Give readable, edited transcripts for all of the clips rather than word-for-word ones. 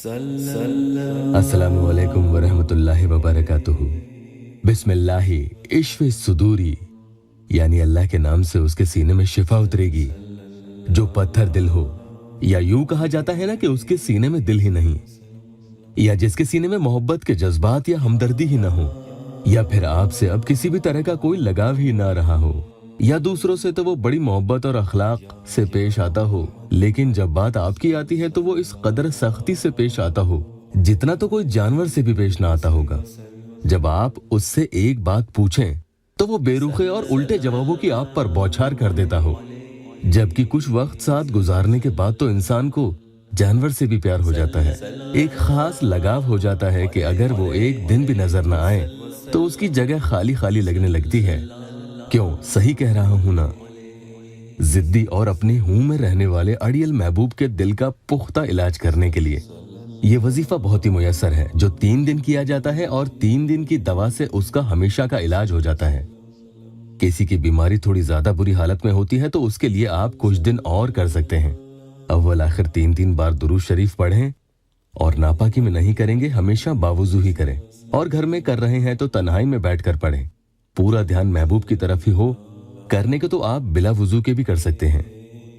अस्सलामु अलैकुम वरहमतुल्लाहि वबरकातुहू। बिस्मिल्लाहि इश्फ़े सुदूरी, यानी अल्लाह के नाम से उसके सीने में शिफा उतरेगी। जो पत्थर दिल हो, या यूं कहा जाता है ना कि उसके सीने में दिल ही नहीं, या जिसके सीने में मोहब्बत के जज्बात या हमदर्दी ही ना हो, या फिर आपसे अब किसी भी तरह का कोई लगाव ही ना रहा हो, या दूसरों से तो वो बड़ी मोहब्बत और अखलाक से पेश आता हो, लेकिन जब बात आपकी आती है तो वो इस कदर सख्ती से पेश आता हो जितना तो कोई जानवर से भी पेश ना आता होगा। जब आप उससे एक बात पूछें तो वो बेरुखे और उल्टे जवाबों की आप पर बौछार कर देता हो, जबकि कुछ वक्त साथ गुजारने के बाद तो इंसान को जानवर से भी प्यार हो जाता है। एक खास लगाव हो जाता है कि अगर वो एक दिन भी नजर ना आए तो उसकी जगह खाली खाली लगने लगती है। क्यों, सही कह रहा हूं ना? जिद्दी और अपने हूं में रहने वाले अड़ियल महबूब के दिल का पुख्ता इलाज करने के लिए ये वजीफा बहुत ही मुयस्सर है, जो 3 दिन किया जाता है और 3 दिन की दवा से उसका हमेशा का इलाज हो जाता है। किसी की बीमारी थोड़ी ज्यादा बुरी हालत में होती है तो उसके लिए आप कुछ दिन और कर सकते हैं। अव्वल आखिर 3-3 बार दुरूद शरीफ पढ़ें, और नापाकी में नहीं करेंगे, हमेशा बावुजू ही करें, और घर में कर रहे हैं तो तन्हाई में बैठकर पढ़ें। पूरा ध्यान महबूब की तरफ ही हो। करने को तो आप बिला वुजू के भी कर सकते हैं,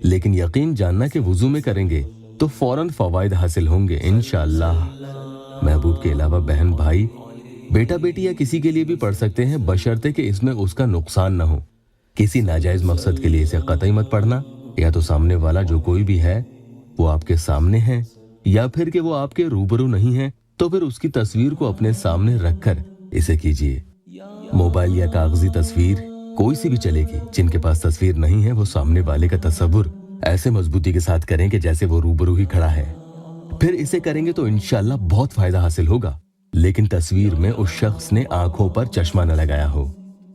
लेकिन यकीन जानना कि वुजू में करेंगे तो फौरन फवायद हासिल होंगे इंशाअल्लाह। महबूब के अलावा बहन, भाई, बेटा, बेटी या किसी के लिए भी पढ़ सकते हैं, बशर्ते कि इसमें उसका नुकसान ना हो। किसी नाजायज मकसद के लिए इसे कतई मत पढ़ना। या तो सामने वाला जो कोई भी है वो आपके सामने है, या फिर कि वो आपके रूबरू नहीं है, तो फिर उसकी तस्वीर को अपने सामने रखकर इसे कीजिए। मोबाइल या कागजी तस्वीर कोई सी भी चलेगी। जिनके पास तस्वीर नहीं है वो सामने वाले का तस्वुर ऐसे मजबूती के साथ करें कि जैसे वो रूबरू ही खड़ा है। फिर इसे करेंगे तो इंशाअल्लाह बहुत फायदा हासिल होगा। लेकिन तस्वीर में उस शख्स ने आंखों पर चश्मा न लगाया हो,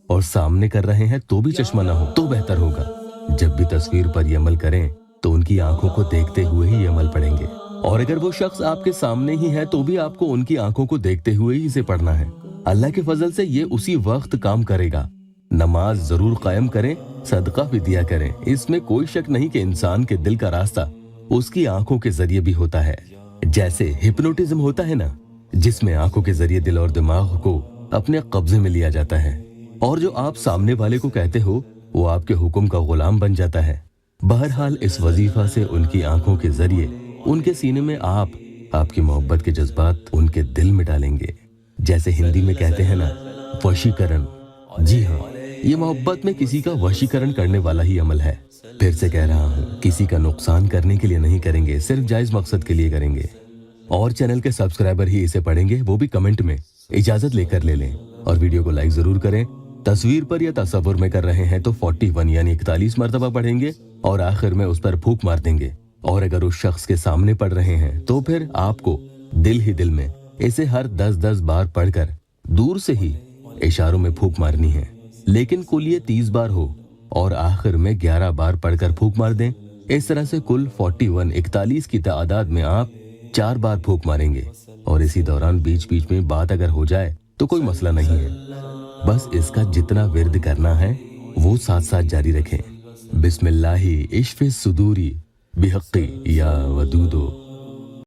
और सामने कर रहे हैं तो भी चश्मा ना हो तो बेहतर होगा। जब भी तस्वीर पर ये अमल करें तो उनकी आंखों को देखते हुए ही ये अमल पढ़ेंगे, और अगर वो शख्स आपके सामने ही है तो भी आपको उनकी आंखों को देखते हुए ही इसे पढ़ना है। अल्लाह के फजल से ये उसी वक्त काम करेगा। नमाज जरूर कायम करें, सदका भी दिया करें। इसमें कोई शक नहीं कि इंसान के दिल का रास्ता उसकी आंखों के जरिए भी होता है। जैसे हिप्नोटिज्म होता है ना, जिसमें आंखों के जरिए दिल और दिमाग को अपने कब्जे में लिया जाता है, और जो आप सामने वाले को कहते हो वो आपके हुक्म का गुलाम बन जाता है। बहरहाल इस वजीफा से उनकी आंखों के जरिए उनके सीने में आपकी मोहब्बत के जज्बात उनके दिल में डालेंगे। जैसे हिंदी में कहते हैं ना, वशीकरण। जी हाँ, ये मोहब्बत में किसी का वशीकरण करने वाला ही अमल है। फिर से कह रहा हूँ, किसी का नुकसान करने के लिए नहीं करेंगे, सिर्फ जायज मकसद के लिए करेंगे। और चैनल के सब्सक्राइबर ही इसे पढ़ेंगे, वो भी कमेंट में इजाजत लेकर ले लें, और वीडियो को लाइक जरूर करें। तस्वीर पर या तस्वुर में कर रहे हैं तो 41 यानी 41 मरतबा पढ़ेंगे, और आखिर में उस पर फूंक मार देंगे। और अगर उस शख्स के सामने पढ़ रहे हैं तो फिर आपको दिल ही दिल में इसे हर 10-10 बार पढ़कर दूर से ही इशारों में फूंक मारनी है। लेकिन कुल ये 30 बार हो, और आखिर में 11 बार पढ़कर फूंक मार दें। इस तरह से कुल 41 की तादाद में आप 4 बार फूंक मारेंगे, और इसी दौरान बीच बीच में बात अगर हो जाए तो कोई मसला नहीं है। बस इसका जितना विर्द करना है वो साथ साथ जारी रखें। बिस्मिल्लाहि इश्फ़े सुदूरी बिहक़्क़ी या वदूदो।